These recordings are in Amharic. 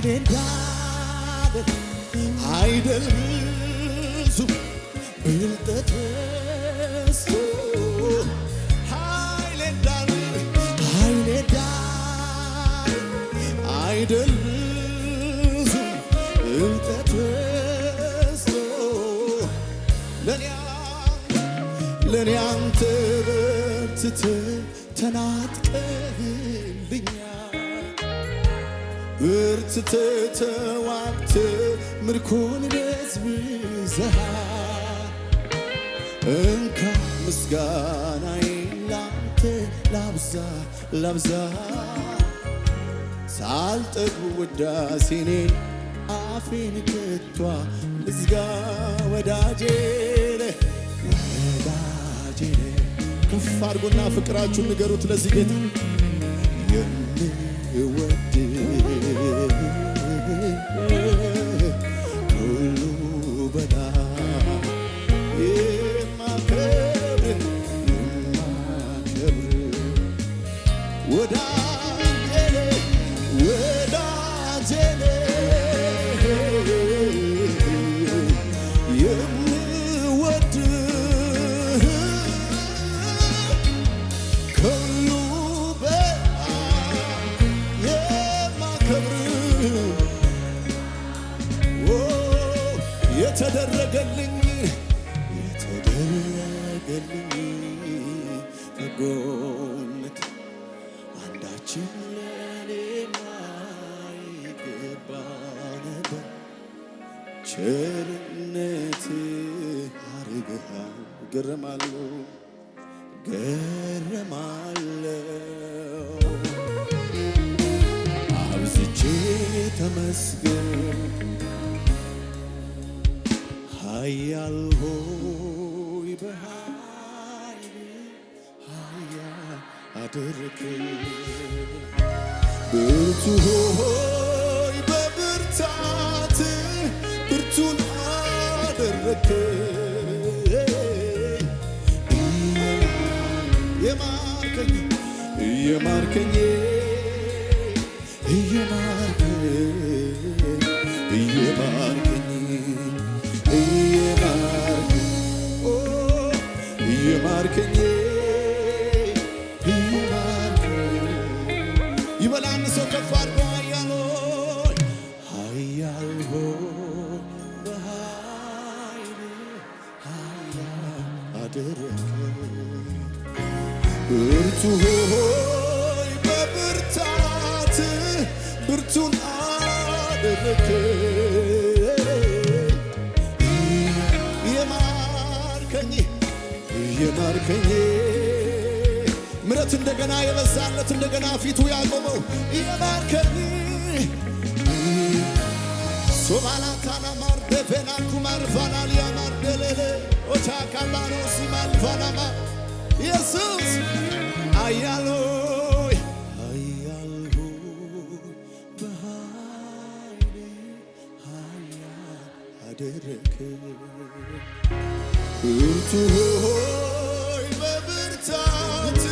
ኃይሌ እንዳለ አይደል ብዙ ብልጠት በዝቶ ኃይሌ እንዳለ አይደል ብዙ ብልጠት በዝቶ ለኔ አንተ በርትተህ ተናጥቀህልኛል በርትተህ ተዋግተህ ምርኮን በዝብዘሃል እንካ ምስጋናዬን ላንተ ላብዛ ሳልጠግብ ውዳሴኔ አፌን ከቷ ልዝጋ ወዳጄ ከፍ አድርጎና ፍቅራችሁን ንገሩት ለዚህ ጌታ የምወድ ሁሉ በላይ የማከብር ወዳጄ የተደረገልኝ በጎነት አንዳችን ለኔ ማይገባ ነበር ቸርነት አርገሃል ገረማለሁ አብዝቼ ተመስገን ኃያል ሆይ በኃይል ኃያል አደረግከኝ ብርቱ ሆይ በብርታት ብርቱን አደረግከኝ የማርከኝ ይበላን ሰው ከፍ አድርጎ ኃያል ሆይ በኃይል ኃያል አደረግከኝ ብርቱ ሆይ በብርታት ብርቱን አደረግከኝ የማርከኝ ምሕረት እንደገና የበዛለት እንደገና ፊቱ ያቆመው የማርከኝ ሶባላካና ማርደፌና ኩማርፋናል ያማርደለለ ኦቻካላኖ ሲማልፋናማ ኢየሱስ ኃያል ሆይ በኃይል ኃያል አደረግከኝ ብርቱ ሆይ በብርታት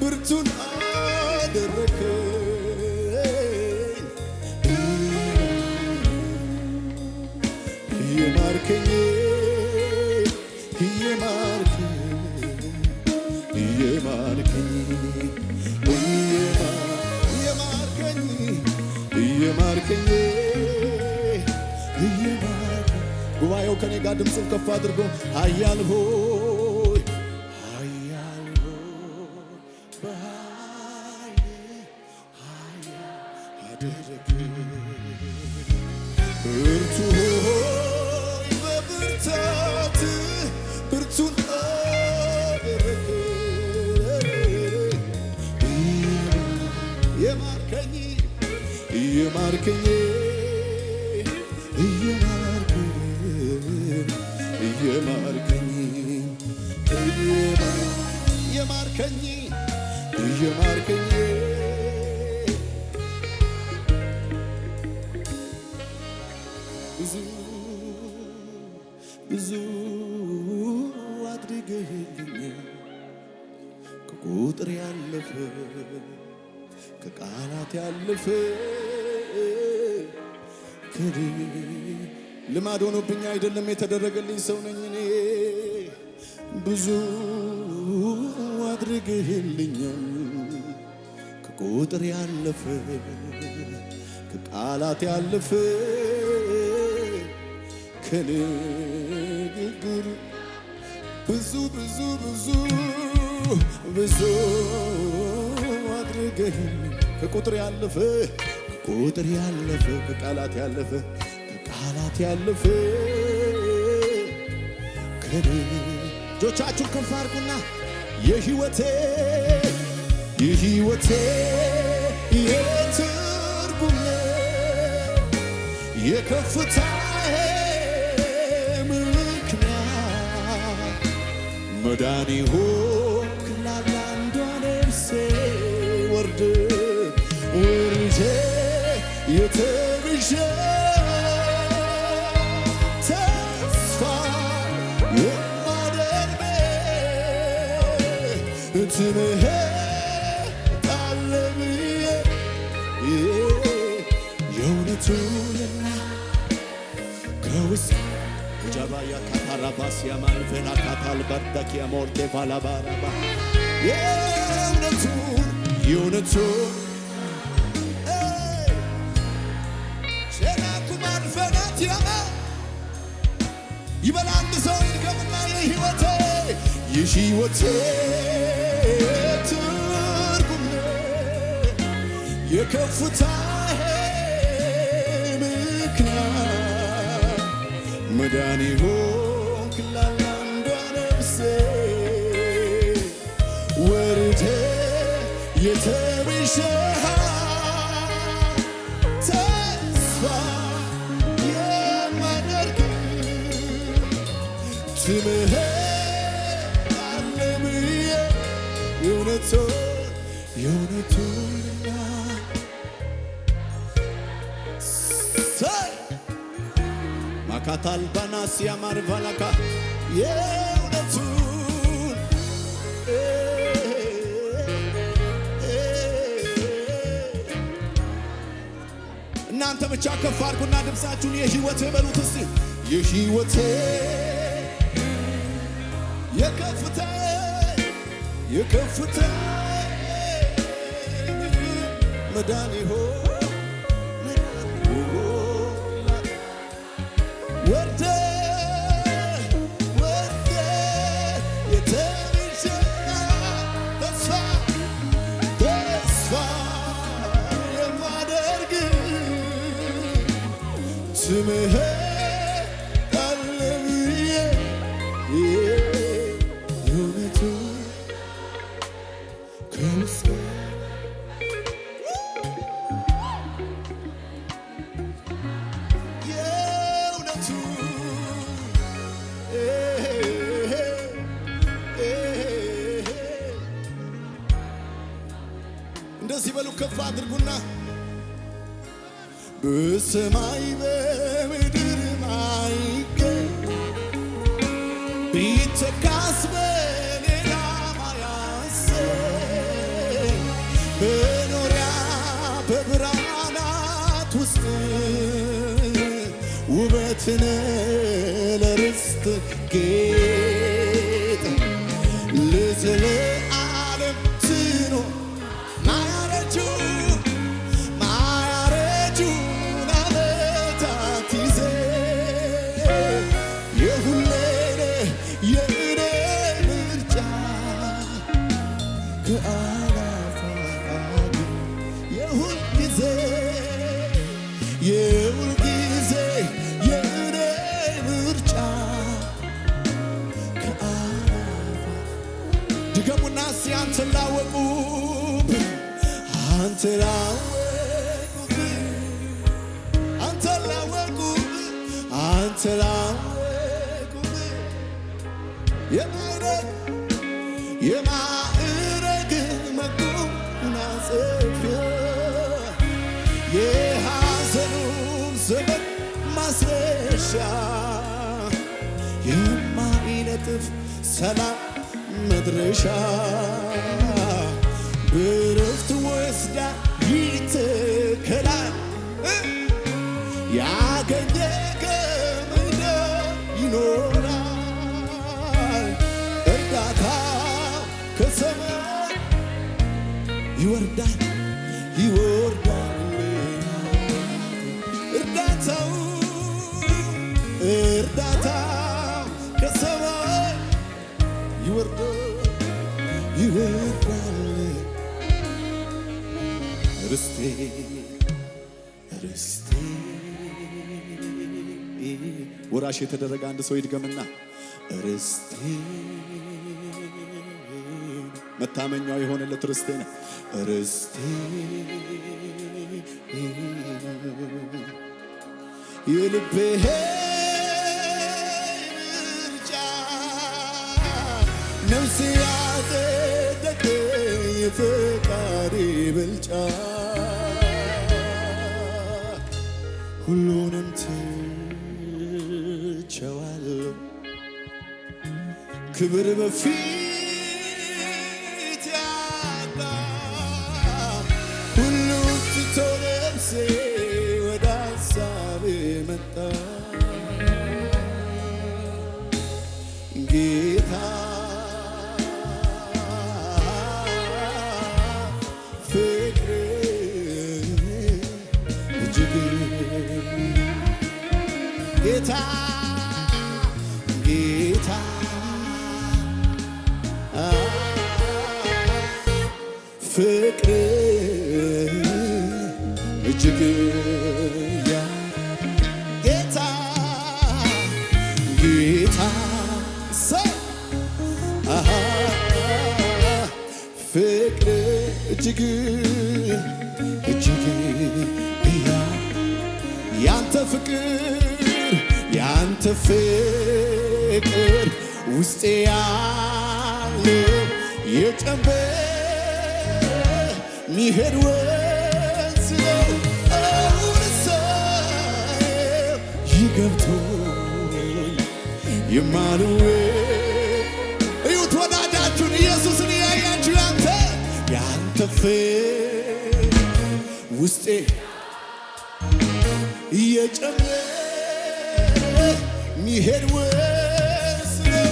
ብርቱን አደረግከኝ የማርከኝ ጉባኤው ከኔ ጋር ድምፁን ከፍ አድርጎ ኃያል ሆይ በኃይል ኃያል አደረግከኝ ብርቱ ሆይ በብርታት ብርቱን አደረግከኝ የማርከኝ ብዙ አድርገህልኛል ከቁጥር ያለፈ ከቃላት ያለፈ ልማድ ሆኖብኝ አይደለም የተደረገልኝ ሰው ነኝ እኔ ብዙ አድርግልኛል ከቁጥር ያለፈ ከቃላት ያለፈ ከንግግር ብዙ ብዙ ብዙ ብዙ አድርግልኝ ከቁጥር ያለፈ ከቁጥር ያለፈ ከቃላት ያለፈ ከቃላት ያለፈ እጆቻችሁን ከፍ አድርጉና የሕይወቴ የትርጉም የከፍታዬ ምክንያት መዳኔ ሆንክ ላንዷ ነፍሴ ወርጄ የተቤዠ ተስፋ የማደርግ ትምሕረትህ ብዬ የእውነቱንና ከውስጥ ጃባያ ካታራባስ ያማልፈና ካታል በርዳኪያ ሞርቴ ፋላባራባ የእውነቱን ይበል አንድ ሰው ይድገምና የሕይወቴ ትርጉም የከፍታዬ ምክንያት መዳኔ ሆንክ ላንዷ ነፍሴ ወርጄ የተቤዠ ተስፋ የማደርግ ትምሕረትህ ብዬ የእውነቱንና ማካታል ባናስ ያማር ቫላካ የእውነቱን እናንተ ብቻ ከፍ አድርጉና ድምፃችሁን የሕይወቴ በሉት እስቲ የሕይወቴ የከፍታዬ መዳኔ ወርጄ የተቤዠ ተስፋ የማደርግ ትምሕረትህ ብዬ የእውነቱን ከውስጥ እንደዚህ በሉ ከፍ አድርጉና በሰማይ በምድር ማይገኝ ቢተካስ በሌላ ማያሰኝ በኖሪያ በብርሃናት ውስጥ ውበትን ለርስት ጌጥ ለዘለዓለም ትኖር ማያረጁ ዓመታት ይዘህ የሁሌ የእኔ ምርጫ ከአላፋት የሁል ጊዜ የእኔ ምርጫ ከአላፋት ድገሙና እስኪ አንተን ላወቁብህ አንተ ላወቁብህ የማዕረግ መጎናጸፊያ የሐዘኑን ዘመን ማስረሻ የማይነጥፍ ሰላም መድረሻ በዕረፍት ወስዳ ይተከላል ያገኘ ከምድር ይኖራል። እርዳታ ከሰማይ ይወርዳል ይወርዳል። እርዳታው ከሰማይ ይወርዳል ይወርዳል። ርስቴ ርስቴ ወራሽ የተደረገ አንድ ሰው ይድገምና ርስቴ መታመኛው የሆነለት ርስቴ ነው። ርስቴ የልቤ ምርጫ ነፍሴ ያጸደቀ የፈቃዴ ብልጫ ሁሉንም ትቼዋለሁ ክብር በፊት ያጣ ሁሉን ትቶ ነፍሴ ወደ ሐሳቤ መጣ። ጌታ ጌታ ጌታ ፍቅር እጅግ ጌታ ጌታ ፍቅር እጅግ እጅግ ያንተ ፍቅር ውስጤ ያለው የሚሄድ ወንዝ ነው። አሁን ሳየው ይገብቶኝ የማልወድ እዩት ወዳጃችሁን ኢየሱስን ያያችሁ ያንተ ፍቅር ውስጤ የሚሄድ ወንዝ ነው።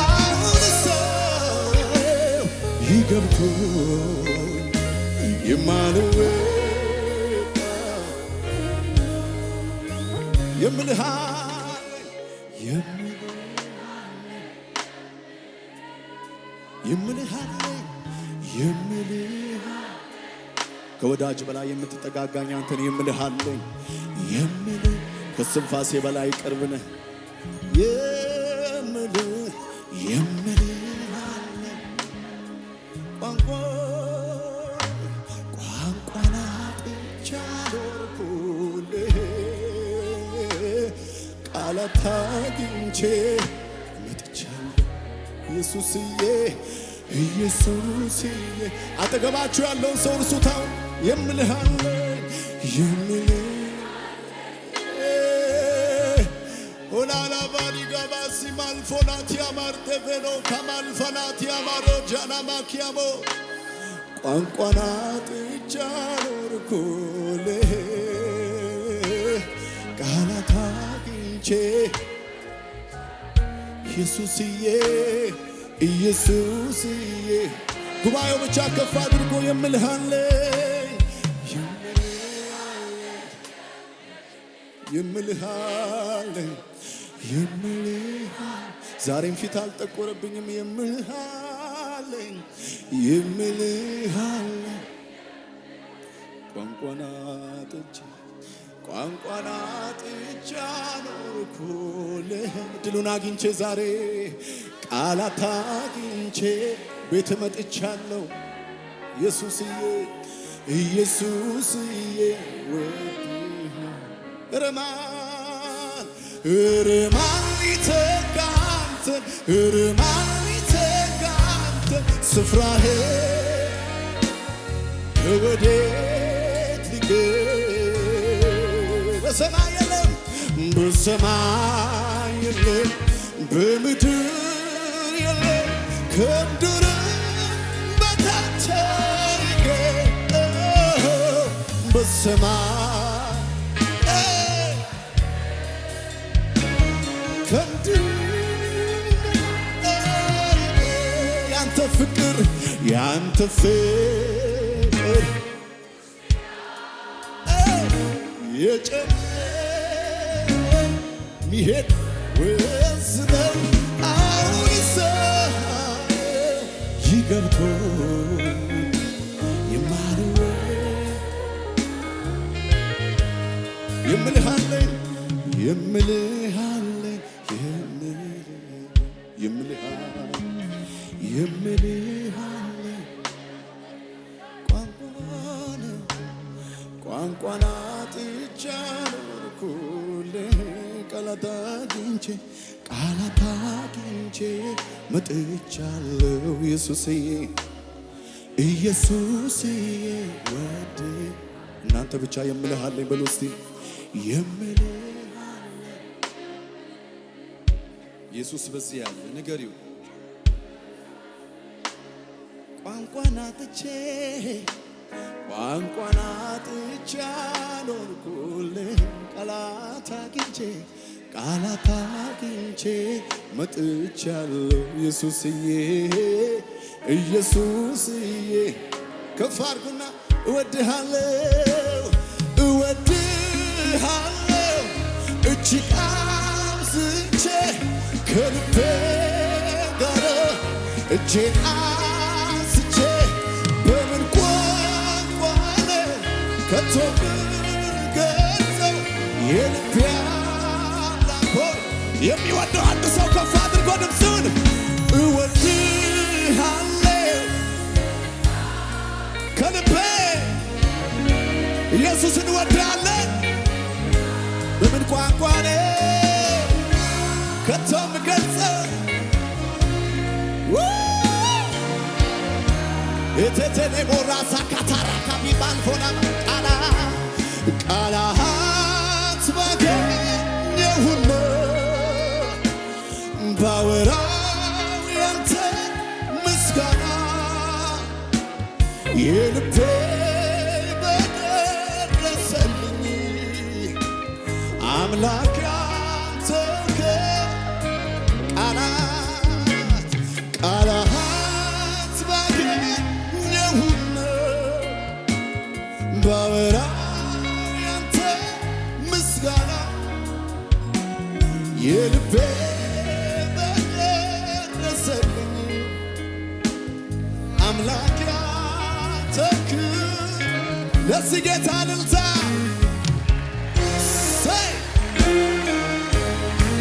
አሁን ሳየው ይገብቶኝ የማልወድ የምልህ ከወዳጅ በላይ የምትጠጋጋኝ አንተን የምልህ አለኝ የምልህ ከስንፋሴ በላይ ቅርብ ነህ የምልህ አለኝ ቋንቋን አጥቻ ኖርኩልህ ቃላት አግኝቼ መጥቻለሁ ኢየሱስዬ አጠገባችሁ ያለውን ሰው እርሱታው የምልህ አለኝ ኦላላ ባዲጋባሲ ማልፎናቲያ ማርቴቬኖ ከማልፈናቲያ ማሮጃና ማኪያሞ ቋንቋን አጥቻ ኖርኩልህ ቃላት አግኝቼ ኢየሱስዬ ጉባኤው ብቻ ከፍ አድርጎ የምልህ አለኝ ዛሬም ፊት አልጠቆረብኝም የምልህ አለኝ ቋንቋን አጥቻ ኖርኩልህ ድሉን አግኝቼ ዛሬ ቃላት አግኝቼ ቤት መጥቻለሁ ኢየሱስዬ እርማን ሊተጋንተን ስፍራህ ከወዴት በሰማይ የለም በምድር የለም ከምድር በታች በሰማይ ያንተ ፍቅር ያንተ ፍቅር የሚሄድ ወንዝ ነው አውይሳ ይገብቶ ይማርወ የምልሃለኝ የምልሃለኝ የምልሃለኝ ቋንቋን አጥቻለሁ ቃላት አግኝቼ መጥቻለሁ ኢየሱስዬ ወድ እናንተ ብቻ የምልሃለኝ በሉ እስቲ የምልሃለኝ ኢየሱስ በዚህ ያለ ንገሪው ቋንቋን አጥቻለሁ ቃላት አግኝቼ መጥቻለሁ ኢየሱስዬ ከፍ አድርጉና እወድሃለሁ እጅግ አብዝቼ ከልቤ ጋር እጄን አንስቼ በምን ቋንቋ ከቶ ብገልጸው የልቤ አምላክ የሚወደው አንድ ሰው ከፍ አድርጎ ድምፁን እወድሃለሁ ከልቤ ኢየሱስን እወድሃለሁ በምን ቋንቋ ከቶ ብገልጸው እቴቴኔ ሞራሳ ካታራ ካቢባል ሆና ቃላት ባገኘው ሁሉ ባወራው ያንተ ምስጋና የልቤ በደረሰልኝ አምላክ ያንተ ቃላት ባገኘው ሁሉ ባወራው ያንተ ምስጋና የልቤ አምላክ ያንተ ለዚህ ጌታ እልልታ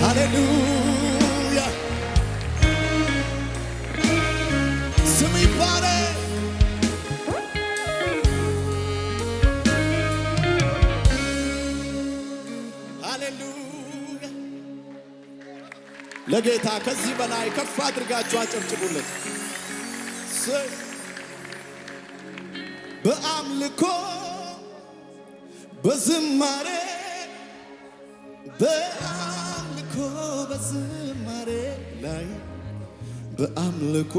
ሃሌሉያ ስም ይባረክ ሃሌሉያ ለጌታ ከዚህ በላይ ከፍ አድርጋችሁ አጨብጭቡለት በአምልኮ በዝማሬ ላይ በአምልኮ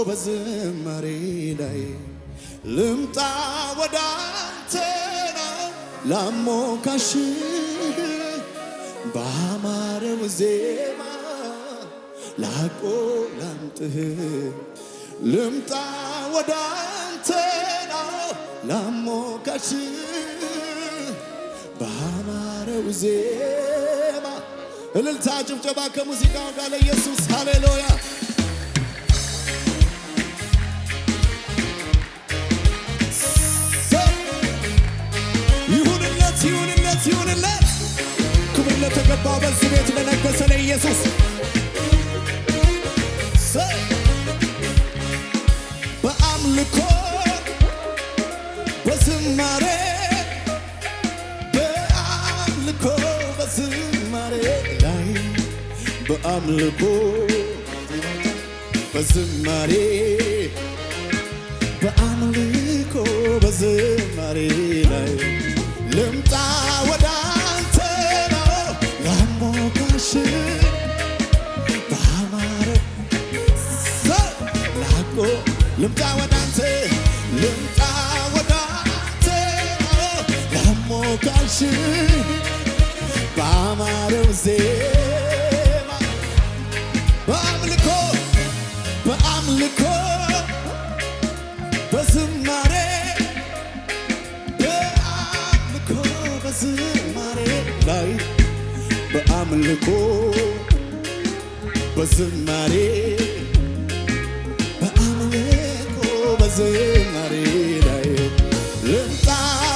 በዝማሬ ላይ ልምጣ ወደ አንተ ነው ላሞካሽህ ባማረው ዜማ ላቆላምጥህ ልምጣ ወደ አንተ ነው ላሞካሽህ ባማረው ዜማ እልልታ ጭብጨባ ከሙዚቃው ጋር ለኢየሱስ ሃሌሉያ ይሁንለት ክብር ለተገባው በዚህ ቤት ለነገሰ ለኢየሱስ በአምልኮ በዝማሬ ላይ በአምልኮ በዝማሬ ላይ ልምጣ ወደ አንተ ነው ላሞካሽህ ባማረው ላቆ ልምጣ ወደ አንተ ላሞካሽ በአማረው ዜማ በአምልኮ በዝማሬ በዝማሬ ላይ በአምልኮ በዝማሬ በዝማሬ ላይ ልምጣ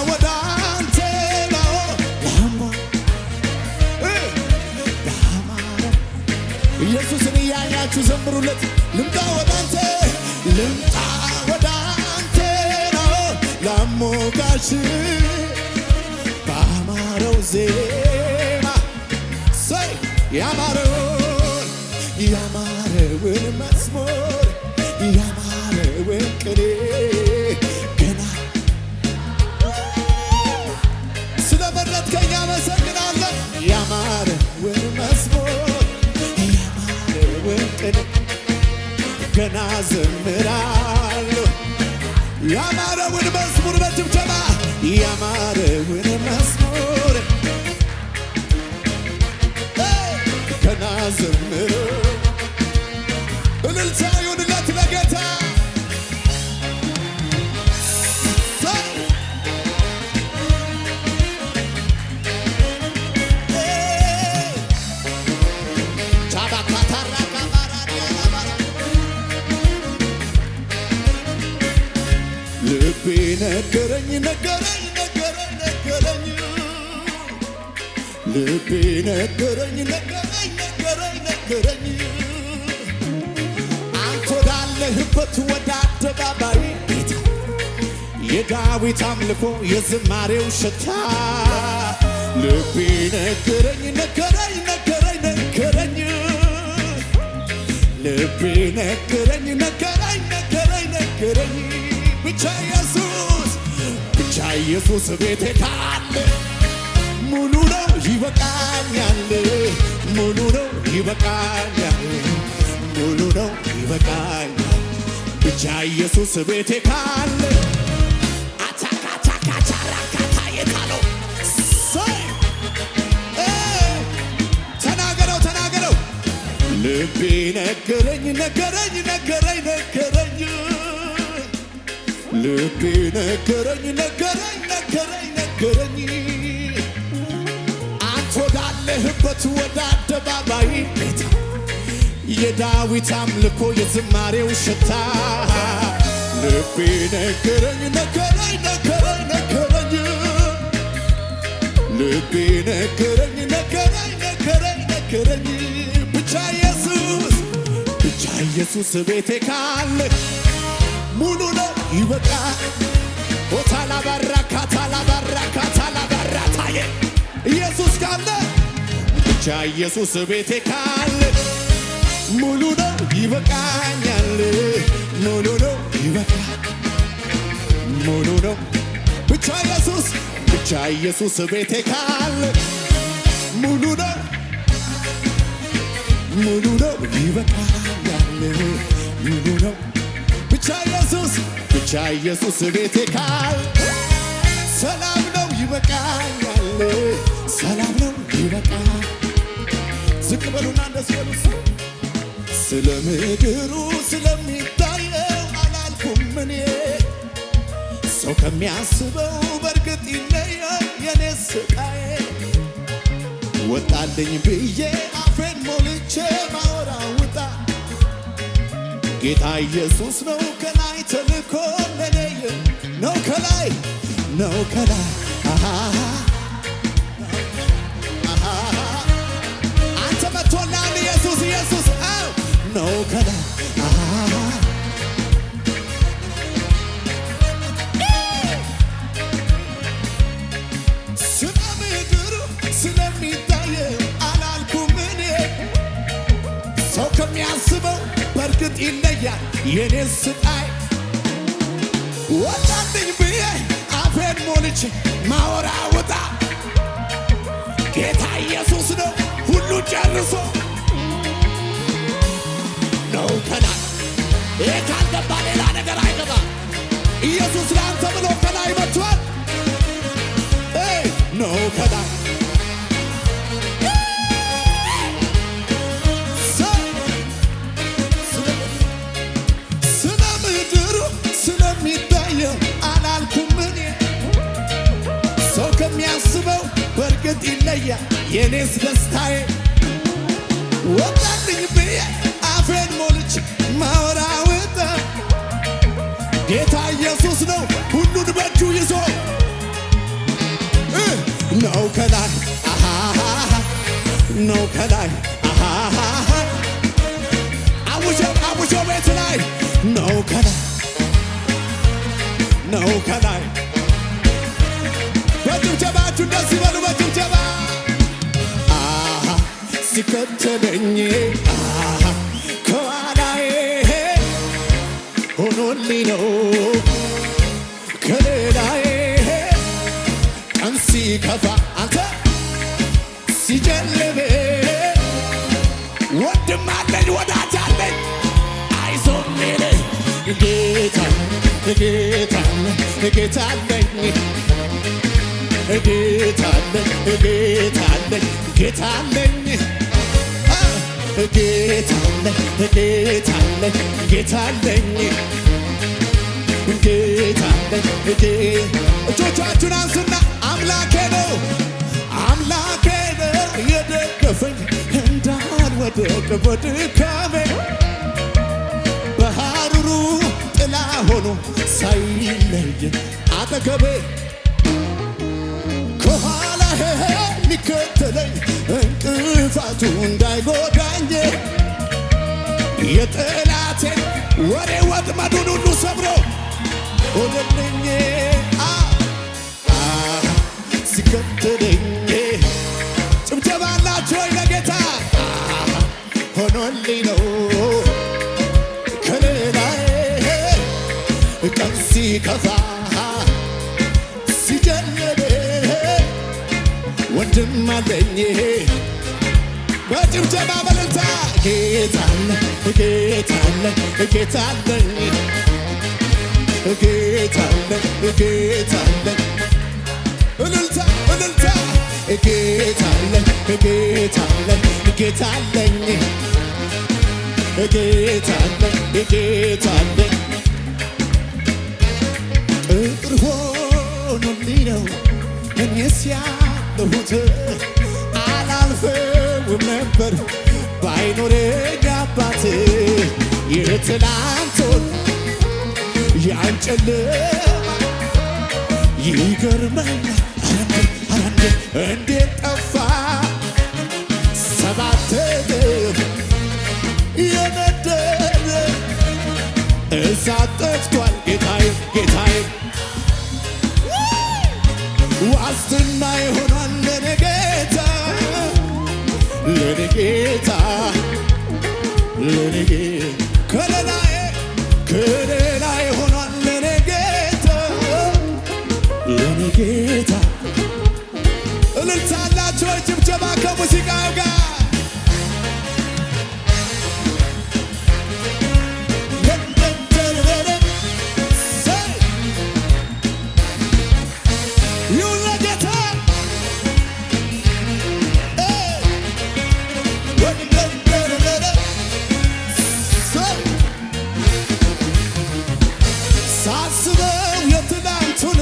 ወደ አንተ ኢየሱስን እያያችሁ ዘምሩለት። ልምጣ ወደ አንተ ላሞካሽ በአማረው ዜማ ሰይ ያማረውን መዝሙር ያማረውን ቅኔ ገና ስለመረጥከኝ አመሰግናለሁ። ያማረውን መዝሙር ያማረውን ቅኔ ገና ዘምራለሁ። ያማረውን መዝሙር በጭብጨባ ያማረውን መዝሙር ገና ዘምር እልልታ ይሁንለት ለጌታ። ልቤ ነገረኝ ልቤ ነገረኝ አንተ ወዳለህበት ወደ አደባባይ ቤት የዳዊት አምልኮ የዝማሬው ሽታ ልቤ ነገረኝ ልቤ ነገረኝ ብቻ ኢየሱስ ቤቴ ካለ ሙሉ ነው ይበቃኛል፣ ሙሉ ነው ይበቃኛል፣ ሙሉ ነው ይበቃኛል። ብቻ ኢየሱስ ቤቴ ካለ አቻካቻካቻራካታ የታለው ተናገረው ልቤ ነገረኝ ልቤ ነገረኝ አንተ ወዳለህበት ወደ አደባባይ ቤት የዳዊት አምልኮ የዝማሬው ሽታ ልቤ ነገረኝ ልቤ ነገረኝ ብቻ ኢየሱስ ቤቴ ካለ ሙሉ ነው ይበቃ ታላባራካታላባራታየ ኢየሱስ ካለ ብቻ ኢየሱስ ቤቴ ካለ ሙሉ ነው ይበቃኛል፣ ሙሉ ነው ይበቃ ሙሉ ነው ብቻ ኢየሱስ ቤቴ ካለ ሙሉ ነው ይበቃኛል፣ ሙሉ ነው ብቻ ኢየሱስ ቤቴ ካለ ሰላም ነው ይበቃኛል፣ ሰላም ነው ይበቃ። ዝቅ በሉና እንደዚህ በሉ። ስለ ምድሩ ስለሚታየው አላልኩም እኔ ሰው ከሚያስበው በእርግጥ ይለያል የኔ ስቃዬ ወጣልኝ ብዬ አፌን ሞልቼ ማወራውጣ ጌታ ኢየሱስ ነው ከላይ ተልኮ ለኔ ነው ከላይ አንተ መጥቶላል ኢየሱስ ነው ከላይ ስለ ምድሩ ስለሚታየው አላልኩም እኔ ሰው ከሚያስበው በእርግጥ ይለያል የኔ ስቃይ ወጣልኝ ብዬ አፌን ሞልቼ ማወራውጣ ጌታ ኢየሱስ ነው ሁሉ ጨርሶ ነው ከላይ። ይሄ ካልገባ ሌላ ነገር አይገባ። ኢየሱስ ለአንተ ብሎ ከላይ መጥቷል። በእርግጥ ይለያል የኔስ ደስታዬ ወጣልኝ ብዬ አፌን ሞልቼ ማወራውጥ ጌታ ኢየሱስ ነው ሁሉን በእጁ ይዞ ነው ከላይ ነው ከላይ አውጀው ቤት ላይ ነው ከላይ ነው ከላይ በጭብጨባችሁ ደስ ይበሉ በጭብጨባ ሲከተለኝ ከኋላዬ ሆኖልኝ ነው ከሌላዬ ቀን ሲከፋ አንተ ሲጨልም ወንድም አለኝ ወዳጅ አለኝ አይዞህ ሚለኝ ጌታ ጌታ ጌታ አለኝ ጌታ አለኝ ጌታ አለኝ ጌታ አለኝ ጌታ አለኝ ጌታ አለኝ ጌታ አለኝ ጌታ አለኝ እጆቻችሁን አንሱና አምላኬ ነው አምላኬ ነው የደገፈኝ እንዳልወድቅ በድካሜ በሐሩሩ ጥላ ሆኖ ሳይለይ አጠገቤ ከኋላዬ ሊከተለኝ እንቅፋቱ እንዳይጎዳኝ የጠላቴን ወሬ ወጥመዱን ሁሉ ሰብሮ ሆነልኝ ሲከተለኝ ጭብጨባ አላችሁ ወይ ለጌታ ሆኖልኝ ነው ከሌላዬ ቀን ሲከፋ ሲጨልም ወንድም አለኝ በጭብጨባ በእልልታ ጌታ አለኝ ጌታ አለኝ ጌታ አለኝ ጌታ አለኝ ጌታ አለኝ እልልታ እልልታ ጌታ አለኝ ጌታ አለኝ ጌታ አለኝ ጌታ አለኝ ጌታ አለኝ ቅጥር ሆኖልኝ ነው እኔስ ያለሁት አላልፈውም ነበር ባይኖረኝ አባት የትናንቱን ያን ጨለማ ይገርመኛል እንዴት ጠፋ ሰባት እጥፍ የነደደ እሳት ጠፍቷል ጌታዬ ጌታዬ ዋስትና ይሆናል ለኔ ጌታ ለኔ ጌታ ለኔ ከለላዬ ከለላዬ ሆኗል ለኔ ጌታ ለኔ ጌታ እልልታ አላችሁ ወይ ጭብጨባ ከሙዚቃው ጋር ሳስበው የትናንቱን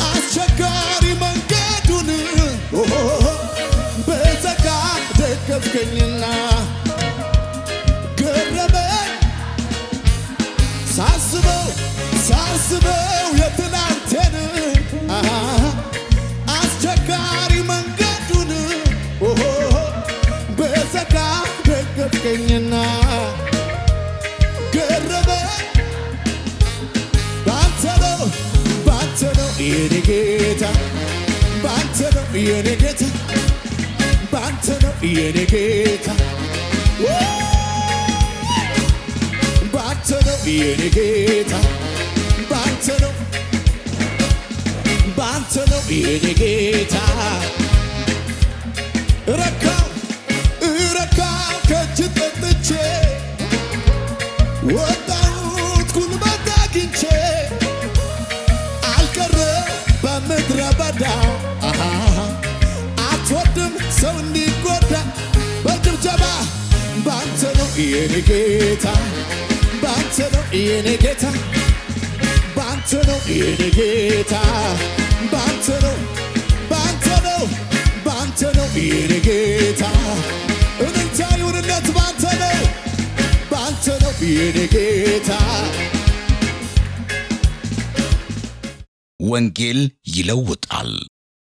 አስቸጋሪ መንገዱን በጸጋ ደገፍከኝና ገረመኝ ሳስበው የትናንቴን አስቸጋሪ መንገዱን በጸጋ ደገፍከኝና ገረመኝ ባንተ ነው የኔ ጌታ ባንተ ነው የኔ ጌታ ባንተ ነው የኔ ጌታ ባንተ ነው የኔ ጌታ ባንተ ነው የኔ ጌታ ረካው ከእጅ ጠጥቼ ወጣሁት ጉልበት አግኝቼ አልቀረም በምድረ በዳ አትወድም ሰው እንዲጎዳ በጭብጨባ ባንተ ነው የኔ ጌታ ባንተ ነው የኔ ጌታ ባንተ ነው የኔ ጌታ ባንተ ነው የኔ ጌታ ወንጌል ይለውጣል።